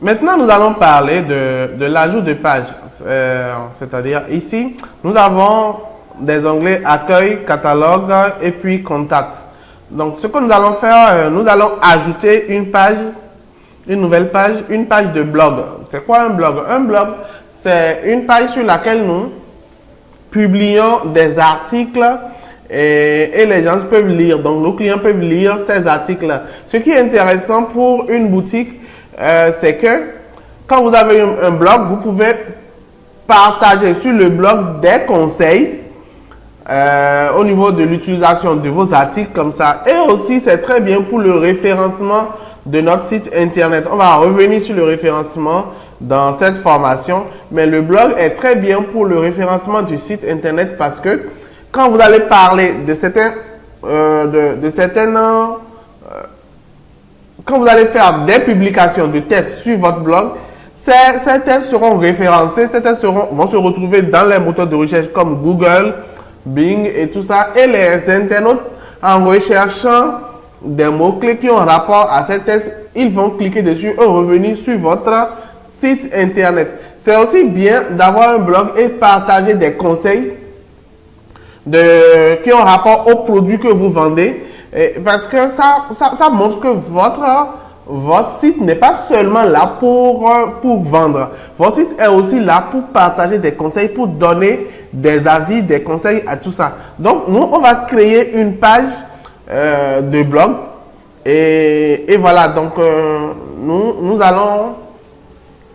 Maintenant, nous allons parler de l'ajout de pages. C'est-à-dire ici, nous avons des onglets accueil, catalogue et puis contact. Donc, ce que nous allons faire, nous allons ajouter une page, une nouvelle page, une page de blog. C'est quoi un blog? Un blog, c'est une page sur laquelle nous publions des articles et les gens peuvent lire. Donc, nos clients peuvent lire ces articles. Ce qui est intéressant pour une boutique, c'est que quand vous avez un blog, vous pouvez partager sur le blog des conseils au niveau de l'utilisation de vos articles comme ça. Et aussi, c'est très bien pour le référencement de notre site internet. On va revenir sur le référencement dans cette formation, mais le blog est très bien pour le référencement du site internet parce que quand vous allez parler de quand vous allez faire des publications de tests sur votre blog, ces tests seront référencés, ces tests vont se retrouver dans les moteurs de recherche comme Google, Bing et tout ça. Et les internautes, en recherchant des mots-clés qui ont rapport à ces tests, ils vont cliquer dessus et revenir sur votre site internet. C'est aussi bien d'avoir un blog et partager des conseils qui ont rapport aux produits que vous vendez. Parce que ça montre que votre site n'est pas seulement là pour vendre. Votre site est aussi là pour partager des conseils, pour donner des avis, des conseils à tout ça. Donc, nous, on va créer une page de blog. Et voilà, donc nous allons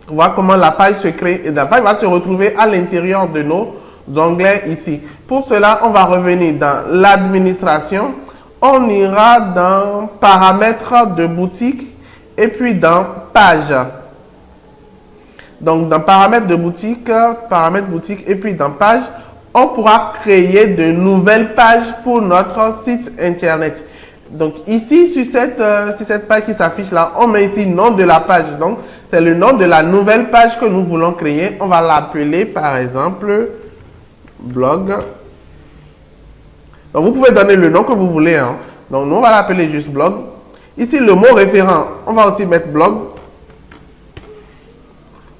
voir comment la page se crée. Et la page va se retrouver à l'intérieur de nos onglets ici. Pour cela, on va revenir dans l'administration. On ira dans paramètres de boutique et puis dans page. Donc, dans paramètres de boutique et puis dans page, on pourra créer de nouvelles pages pour notre site internet. Donc, ici, sur cette page qui s'affiche là, on met ici le nom de la page. Donc, c'est le nom de la nouvelle page que nous voulons créer. On va l'appeler, par exemple, blog. Donc, vous pouvez donner le nom que vous voulez. Hein. Donc, nous, on va l'appeler juste blog. Ici, le mot référent, on va aussi mettre blog.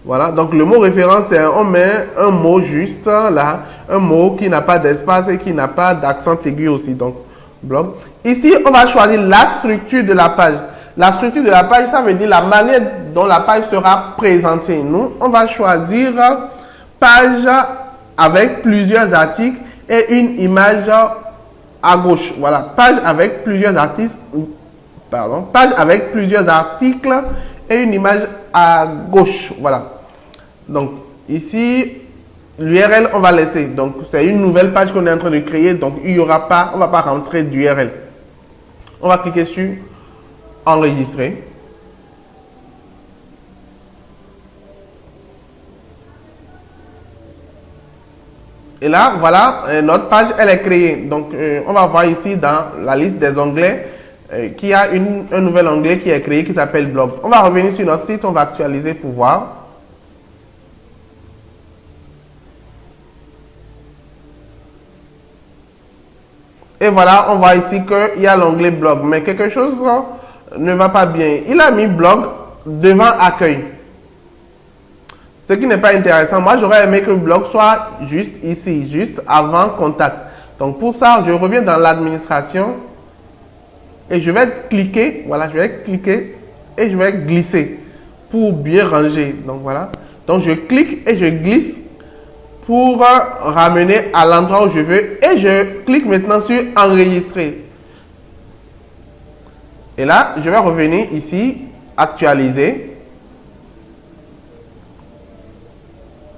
Voilà. Donc, le mot référent, c'est on met un mot juste là. Un mot qui n'a pas d'espace et qui n'a pas d'accent aigu aussi. Donc, blog. Ici, on va choisir la structure de la page. La structure de la page, ça veut dire la manière dont la page sera présentée. Nous, on va choisir page avec plusieurs articles et une image à gauche. Voilà, page avec plusieurs articles. Page avec plusieurs articles et une image à gauche. Voilà. Donc, ici, l'URL, on va laisser. Donc, c'est une nouvelle page qu'on est en train de créer. Donc, il y aura pas, on ne va pas rentrer d'URL. On va cliquer sur enregistrer. Et là, voilà, notre page, elle est créée. Donc, on va voir ici dans la liste des onglets qu'il y a un nouvel onglet qui est créé qui s'appelle blog. On va revenir sur notre site, on va actualiser pour voir. Et voilà, on voit ici qu'il y a l'onglet blog. Mais quelque chose ne va pas bien. Il a mis blog devant accueil. Ce qui n'est pas intéressant. Moi, j'aurais aimé que le blog soit juste ici, juste avant contact. Donc, pour ça, je reviens dans l'administration et je vais cliquer. Voilà, je vais cliquer et je vais glisser pour bien ranger. Donc, voilà. Donc, je clique et je glisse pour ramener à l'endroit où je veux. Et je clique maintenant sur enregistrer. Et là, je vais revenir ici, actualiser.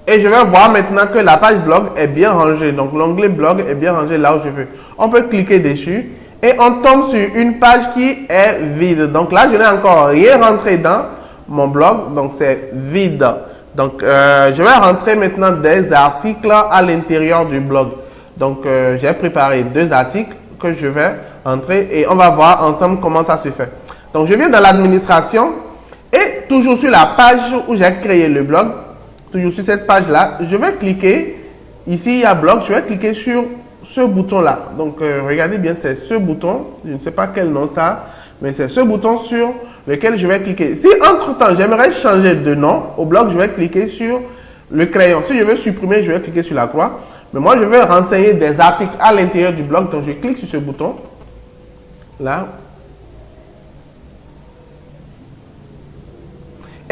Et je vais voir maintenant que la page blog est bien rangée. Donc, l'onglet blog est bien rangé là où je veux. On peut cliquer dessus et on tombe sur une page qui est vide. Donc là, je n'ai encore rien rentré dans mon blog. Donc, c'est vide. Donc, je vais rentrer maintenant des articles à l'intérieur du blog. Donc, j'ai préparé 2 articles que je vais entrer et on va voir ensemble comment ça se fait. Donc, je viens dans l'administration et toujours sur la page où j'ai créé le blog, toujours sur cette page-là, je vais cliquer, ici il y a blog, je vais cliquer sur ce bouton-là. Donc, regardez bien, c'est ce bouton, je ne sais pas quel nom ça, mais c'est ce bouton sur lequel je vais cliquer. Si entre-temps, j'aimerais changer de nom au blog, je vais cliquer sur le crayon. Si je veux supprimer, je vais cliquer sur la croix. Mais moi, je veux renseigner des articles à l'intérieur du blog, donc je clique sur ce bouton. Là.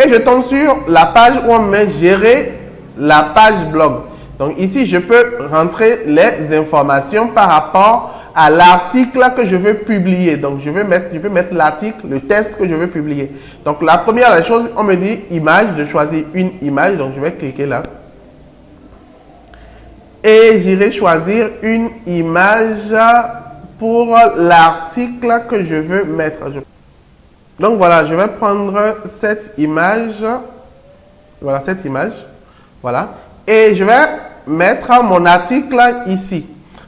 Et je tombe sur la page où on met gérer la page blog. Donc ici, je peux rentrer les informations par rapport à l'article que je veux publier. Donc je peux mettre l'article, le test que je veux publier. Donc la première des choses, on me dit image, je choisis une image. Donc je vais cliquer là. Et j'irai choisir une image pour l'article que je veux mettre. Donc voilà, je vais prendre cette image. Voilà, cette image. Voilà. Et je vais mettre mon article ici.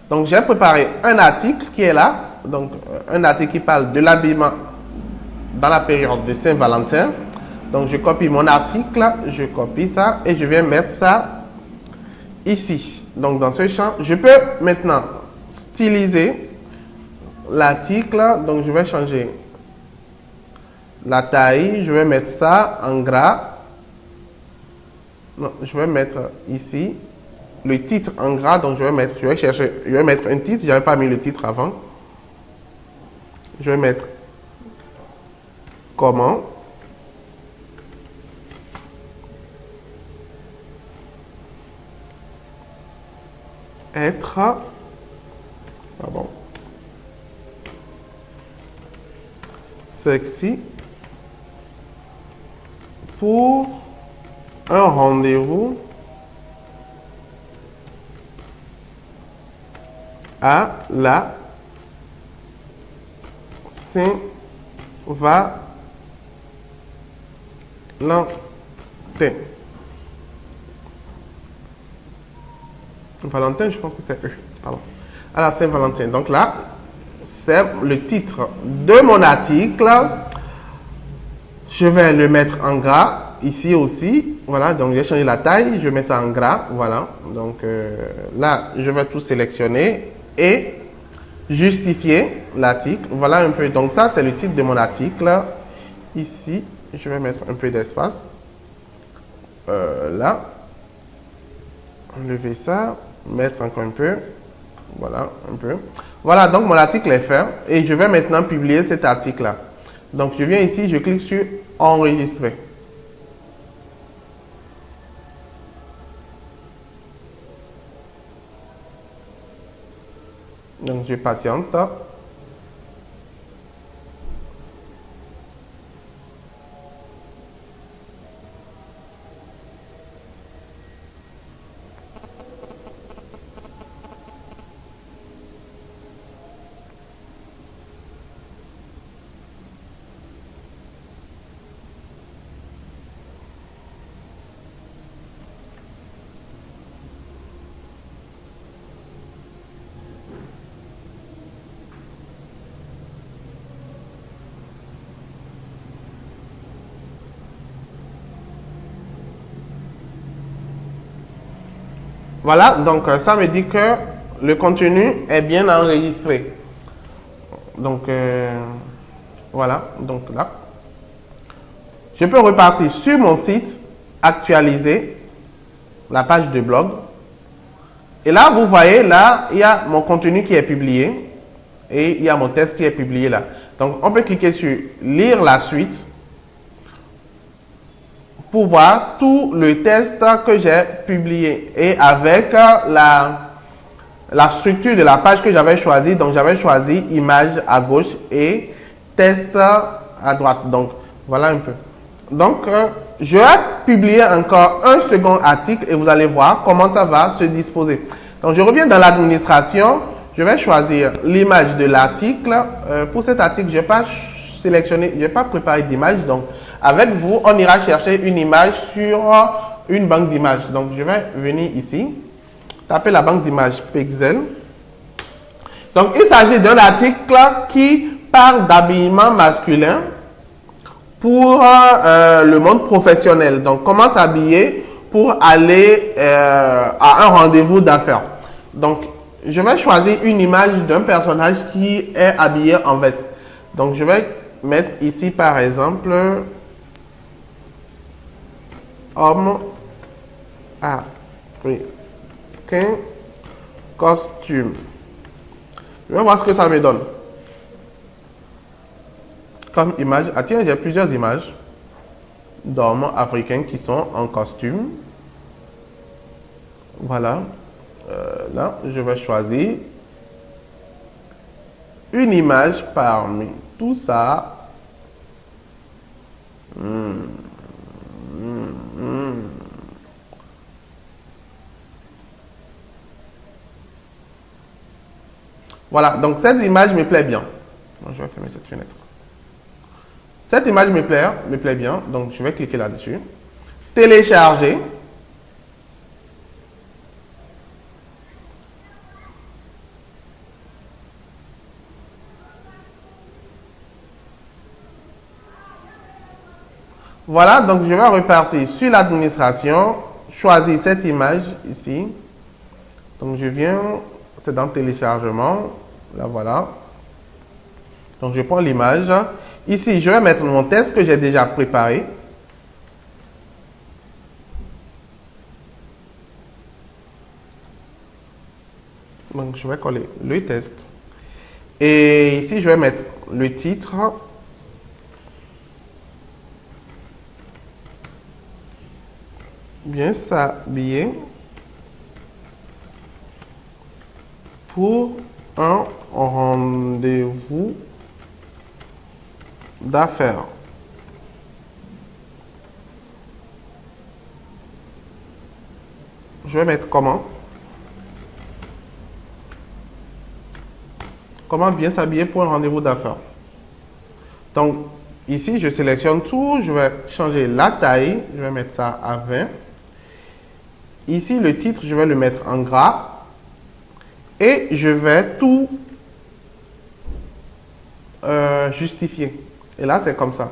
Donc j'ai préparé un article qui est là. Donc un article qui parle de l'habillement dans la période de Saint-Valentin. Donc je copie mon article, je copie ça et je viens mettre ça ici. Donc dans ce champ, je peux maintenant styliser l'article. Donc je vais changer la taille, je vais mettre ça en gras. Non, je vais mettre ici le titre en gras. Donc je vais mettre un titre. Je n'avais pas mis le titre avant. Je vais mettre comment être sexy pour un rendez-vous à la Saint-Valentin. Valentin, je pense que c'est eux. Pardon. À la Saint-Valentin. Donc là, c'est le titre de mon article. Je vais le mettre en gras. Ici aussi. Voilà. Donc j'ai changé la taille. Je mets ça en gras. Voilà. Donc là, je vais tout sélectionner et justifier l'article. Voilà un peu. Donc ça, c'est le titre de mon article. Ici, je vais mettre un peu d'espace. Là. Enlever ça. Mettre encore un peu. Voilà, un peu. Voilà, donc mon article est fait. Et je vais maintenant publier cet article-là. Donc, je viens ici, je clique sur enregistrer. Donc, je patiente. Voilà, donc ça me dit que le contenu est bien enregistré. Donc, voilà, donc là. Je peux repartir sur mon site, actualiser la page de blog. Et là, vous voyez, là, il y a mon contenu qui est publié et il y a mon test qui est publié là. Donc, on peut cliquer sur lire la suite pour voir tout le test que j'ai publié et avec la structure de la page que j'avais choisie. Donc, j'avais choisi image à gauche et test à droite. Donc, voilà un peu. Donc, je vais publier encore un second article et vous allez voir comment ça va se disposer. Donc, je reviens dans l'administration. Je vais choisir l'image de l'article. Pour cet article, je n'ai pas sélectionné, je n'ai pas préparé d'image. Donc, avec vous, on ira chercher une image sur une banque d'images. Donc, je vais venir ici, taper la banque d'images Pexel. Donc, il s'agit d'un article qui parle d'habillement masculin pour le monde professionnel. Donc, comment s'habiller pour aller à un rendez-vous d'affaires. Donc, je vais choisir une image d'un personnage qui est habillé en veste. Donc, je vais mettre ici, par exemple, homme africain costume. Je vais voir ce que ça me donne. Comme image, ah tiens, j'ai plusieurs images d'hommes africains qui sont en costume. Voilà. Là, je vais choisir une image parmi tout ça. Voilà, donc cette image me plaît bien. Je vais fermer cette fenêtre. Cette image me plaît bien, donc je vais cliquer là-dessus. Télécharger. Voilà, donc je vais repartir sur l'administration, choisir cette image ici. Donc je viens, c'est dans téléchargement, là voilà. Donc je prends l'image. Ici, je vais mettre mon test que j'ai déjà préparé. Donc je vais coller le test. Et ici, je vais mettre le titre. Bien s'habiller pour un rendez-vous d'affaires. Je vais mettre comment bien s'habiller pour un rendez-vous d'affaires. Donc ici, je sélectionne tout, je vais changer la taille, je vais mettre ça à 20. Ici, le titre, je vais le mettre en gras. Et je vais tout justifier. Et là, c'est comme ça.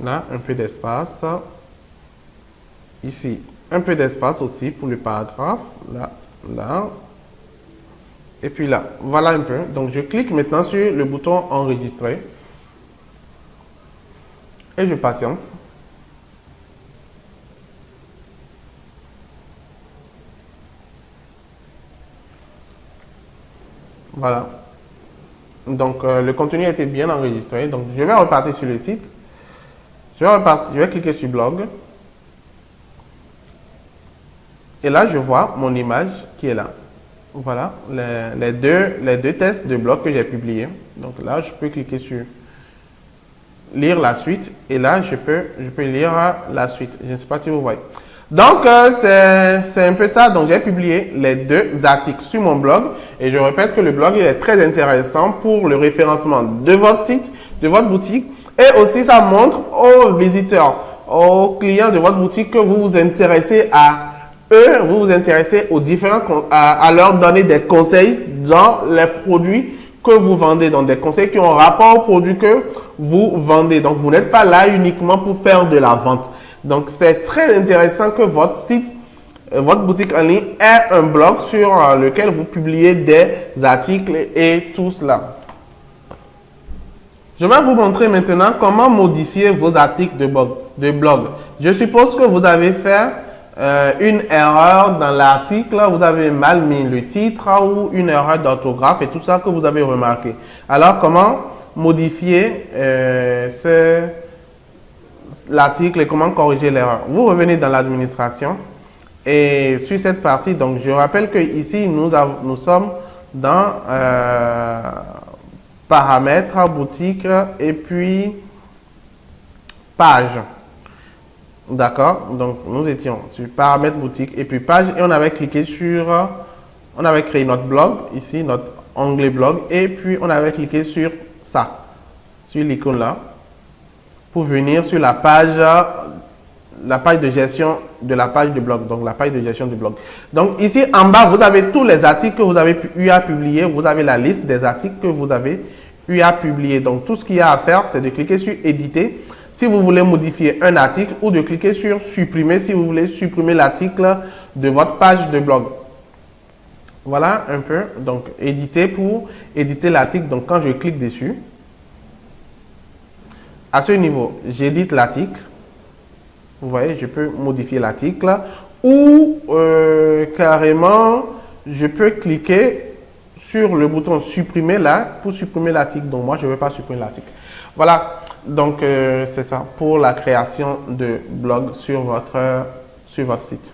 Là, un peu d'espace. Ici, un peu d'espace aussi pour le paragraphe. Là, là. Et puis là, voilà un peu. Donc, je clique maintenant sur le bouton enregistrer. Et je patiente. Voilà. Donc, le contenu a été bien enregistré. Donc, je vais repartir sur le site. Je vais cliquer sur blog. Et là, je vois mon image qui est là. Voilà, les deux tests de blog que j'ai publiés. Donc là, je peux cliquer sur lire la suite. Et là, je peux lire la suite. Je ne sais pas si vous voyez. Donc, c'est un peu ça. Donc, j'ai publié les deux articles sur mon blog. Et je répète que le blog il est très intéressant pour le référencement de votre site, de votre boutique. Et aussi, ça montre aux visiteurs, aux clients de votre boutique que vous vous intéressez à eux, vous vous intéressez aux différents, à leur donner des conseils dans les produits que vous vendez, donc des conseils qui ont rapport aux produits que vous vendez. Donc, vous n'êtes pas là uniquement pour faire de la vente. Donc, c'est très intéressant que votre site, votre boutique en ligne ait un blog sur lequel vous publiez des articles et tout cela. Je vais vous montrer maintenant comment modifier vos articles de blog. Je suppose que vous avez fait une erreur dans l'article, vous avez mal mis le titre ou une erreur d'orthographe et tout ça que vous avez remarqué. Alors, comment modifier l'article et comment corriger l'erreur? Vous revenez dans l'administration et sur cette partie, donc je rappelle que ici nous sommes dans paramètres, boutique et puis page. D'accord, donc nous étions sur paramètres boutique et puis page et on avait cliqué sur, on avait créé notre blog, ici notre onglet blog et puis on avait cliqué sur ça, sur l'icône là, pour venir sur la page de gestion de la page de blog, donc la page de gestion du blog. Donc ici en bas, vous avez tous les articles que vous avez eu à publier, vous avez la liste des articles que vous avez eu à publier. Donc tout ce qu'il y a à faire, c'est de cliquer sur éditer. Si vous voulez modifier un article ou de cliquer sur supprimer si vous voulez supprimer l'article de votre page de blog. Voilà un peu. Donc, éditer pour éditer l'article. Donc, quand je clique dessus, à ce niveau, j'édite l'article. Vous voyez, je peux modifier l'article ou carrément, je peux cliquer sur le bouton supprimer là pour supprimer l'article. Donc, moi, je ne veux pas supprimer l'article. Voilà, donc c'est ça pour la création de blog sur votre site.